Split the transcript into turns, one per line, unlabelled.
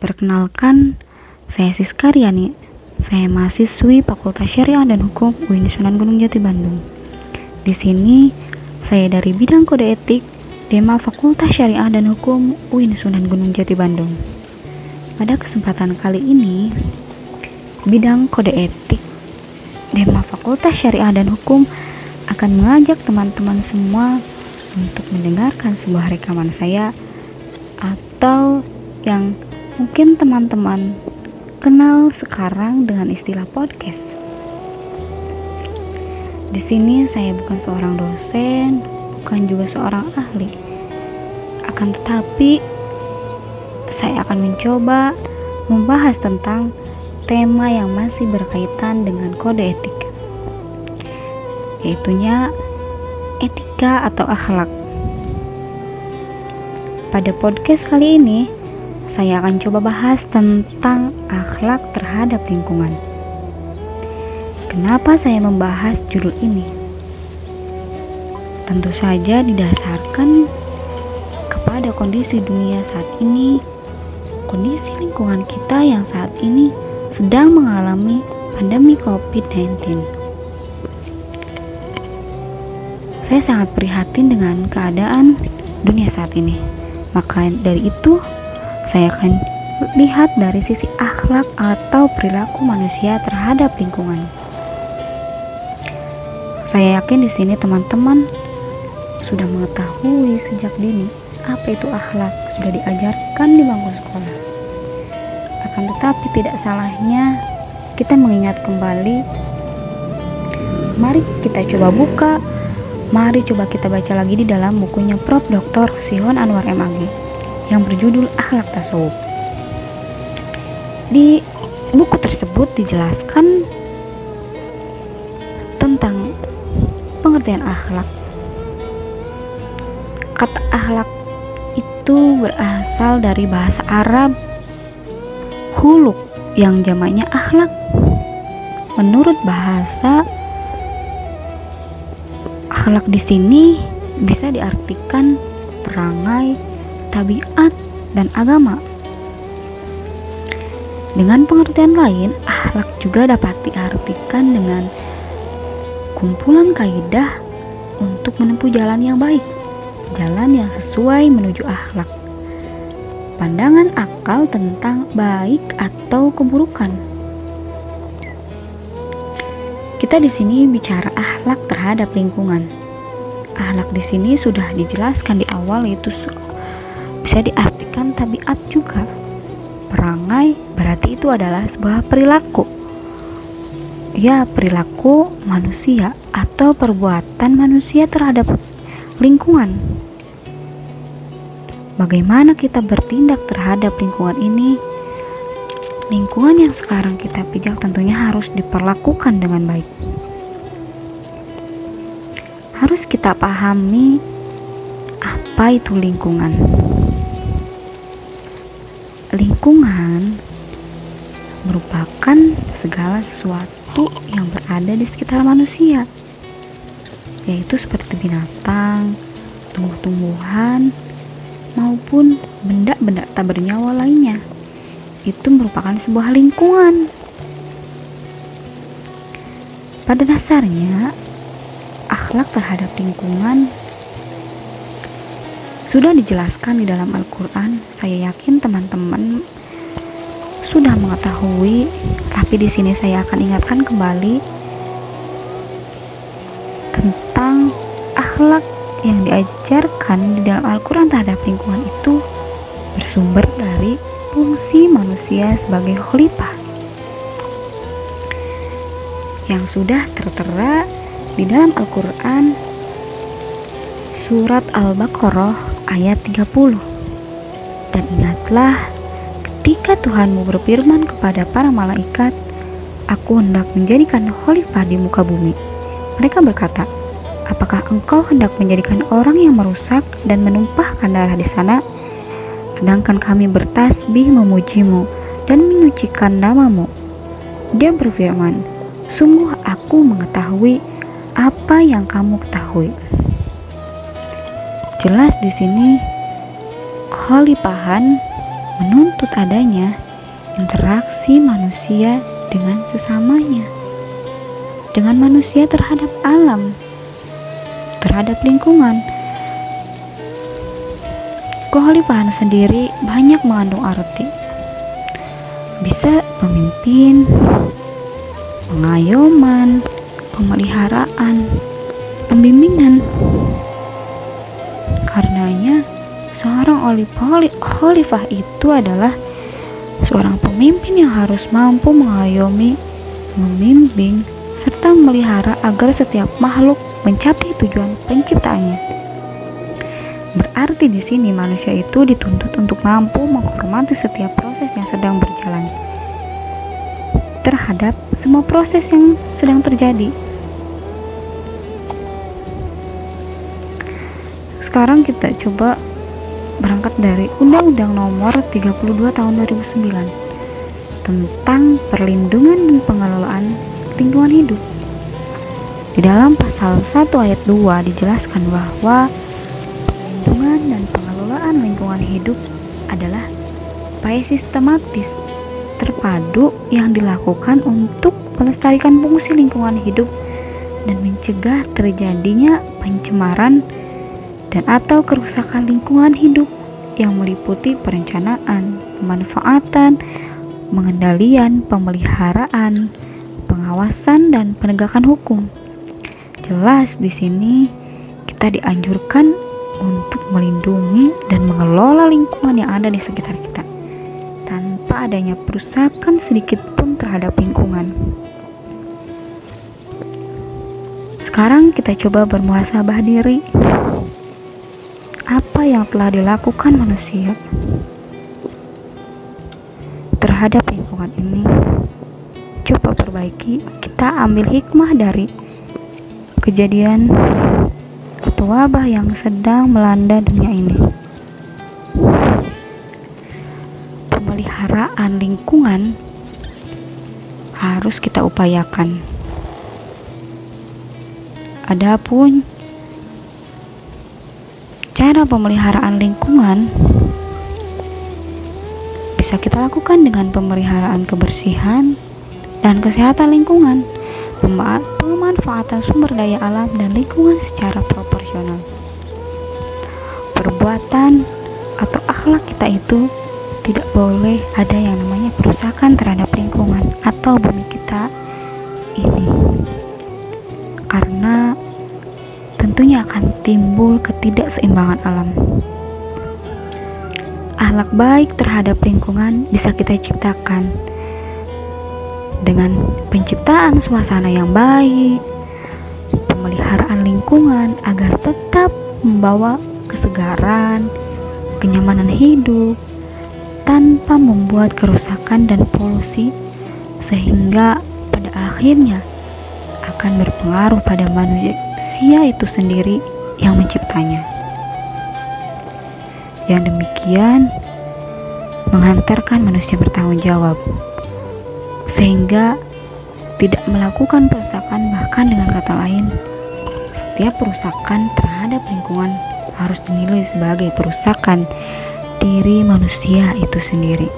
Perkenalkan, saya Siska Riani. Saya mahasiswi Fakultas Syariah dan Hukum UIN Sunan Gunung Jati Bandung. Di sini, saya dari bidang kode etik, Dema Fakultas Syariah dan Hukum UIN Sunan Gunung Jati Bandung. Pada kesempatan kali ini, bidang kode etik, Dema Fakultas Syariah dan Hukum akan mengajak teman-teman semua untuk mendengarkan sebuah rekaman saya atau yang mungkin teman-teman kenal sekarang dengan istilah podcast. Di sini saya bukan seorang dosen, bukan juga seorang ahli. Akan tetapi saya akan mencoba membahas tentang tema yang masih berkaitan dengan kode etik, yaitunya etika atau akhlak. Pada podcast kali ini, saya akan coba bahas tentang akhlak terhadap lingkungan. Kenapa saya membahas judul ini? Tentu saja didasarkan kepada kondisi dunia saat ini, kondisi lingkungan kita yang saat ini sedang mengalami pandemi COVID-19. Saya sangat prihatin dengan keadaan dunia saat ini. Maka dari itu, saya akan lihat dari sisi akhlak atau perilaku manusia terhadap lingkungan. Saya yakin di sini teman-teman sudah mengetahui sejak dini apa itu akhlak, sudah diajarkan di bangku sekolah. Akan tetapi tidak salahnya kita mengingat kembali. Mari kita coba buka, mari coba kita baca lagi di dalam bukunya Prof. Dr. Sihon Anwar MAG yang berjudul Akhlak Tasawuf. Di buku tersebut dijelaskan tentang pengertian akhlak. Kata akhlak itu berasal dari bahasa Arab khuluq yang jamaknya akhlak. Menurut bahasa, akhlak di sini bisa diartikan perangai, tabiat, dan agama. Dengan pengertian lain, akhlak juga dapat diartikan dengan kumpulan kaidah untuk menempuh jalan yang baik, jalan yang sesuai menuju akhlak. Pandangan akal tentang baik atau keburukan. Kita di sini bicara akhlak terhadap lingkungan. Akhlak di sini sudah dijelaskan di awal, yaitu bisa diartikan tabiat juga. Perangai berarti itu adalah sebuah perilaku. Ya, perilaku manusia atau perbuatan manusia terhadap lingkungan. Bagaimana kita bertindak terhadap lingkungan ini? Lingkungan yang sekarang kita pijak tentunya harus diperlakukan dengan baik. Harus kita pahami apa itu lingkungan. Lingkungan merupakan segala sesuatu yang berada di sekitar manusia, yaitu seperti binatang, tumbuh-tumbuhan, maupun benda-benda tak bernyawa lainnya. Itu merupakan sebuah lingkungan. Pada dasarnya, akhlak terhadap lingkungan sudah dijelaskan di dalam Al-Quran. Saya yakin teman-teman sudah mengetahui, tapi di sini saya akan ingatkan kembali tentang akhlak yang diajarkan di dalam Al-Quran terhadap lingkungan itu bersumber dari fungsi manusia sebagai khalifah yang sudah tertera di dalam Al-Quran surat Al-Baqarah ayat 30. Dan ingatlah ketika Tuhanmu berfirman kepada para malaikat, aku hendak menjadikan khalifah di muka bumi. Mereka berkata, apakah engkau hendak menjadikan orang yang merusak dan menumpahkan darah di sana? Sedangkan kami bertasbih memujimu dan menyucikan namamu. Dia berfirman, sungguh aku mengetahui apa yang kamu ketahui. Jelas di sini khalifahan menuntut adanya interaksi manusia dengan sesamanya, dengan manusia terhadap alam, terhadap lingkungan. Kekhalifahan sendiri banyak mengandung arti. Bisa pemimpin, pengayoman, pemeliharaan, pembimbingan. Karenanya, seorang khalifah itu adalah seorang pemimpin yang harus mampu mengayomi, membimbing, serta memelihara agar setiap makhluk mencapai tujuan penciptaannya. Berarti di sini manusia itu dituntut untuk mampu menghormati setiap proses yang sedang berjalan terhadap semua proses yang sedang terjadi. Sekarang kita coba berangkat dari Undang-Undang Nomor 32 Tahun 2009 tentang perlindungan dan pengelolaan lingkungan hidup. Di dalam pasal 1 ayat 2 dijelaskan bahwa perlindungan dan pengelolaan lingkungan hidup adalah upaya sistematis terpadu yang dilakukan untuk melestarikan fungsi lingkungan hidup dan mencegah terjadinya pencemaran dan atau kerusakan lingkungan hidup yang meliputi perencanaan, pemanfaatan, pengendalian, pemeliharaan, pengawasan, dan penegakan hukum. Jelas di sini kita dianjurkan untuk melindungi dan mengelola lingkungan yang ada di sekitar kita tanpa adanya perusakan sedikit pun terhadap lingkungan. Sekarang kita coba bermuhasabah diri. Apa yang telah dilakukan manusia terhadap lingkungan ini? Coba perbaiki. Kita ambil hikmah dari kejadian atau wabah yang sedang melanda dunia ini. Pemeliharaan lingkungan harus kita upayakan. Adapun cara pemeliharaan lingkungan bisa kita lakukan dengan pemeliharaan kebersihan dan kesehatan lingkungan, pemanfaatan sumber daya alam dan lingkungan secara proporsional. Perbuatan atau akhlak kita itu tidak boleh ada yang namanya kerusakan terhadap lingkungan atau bumi kita ini, karena tentunya akan timbul ketidakseimbangan alam. Akhlak baik terhadap lingkungan bisa kita ciptakan dengan penciptaan suasana yang baik, pemeliharaan lingkungan agar tetap membawa kesegaran, kenyamanan hidup tanpa membuat kerusakan dan polusi, sehingga pada akhirnya akan berpengaruh pada manusia itu sendiri yang menciptanya. Yang demikian menghantarkan manusia bertanggung jawab sehingga tidak melakukan perusakan, bahkan dengan kata lain setiap perusakan terhadap lingkungan harus dinilai sebagai perusakan diri manusia itu sendiri.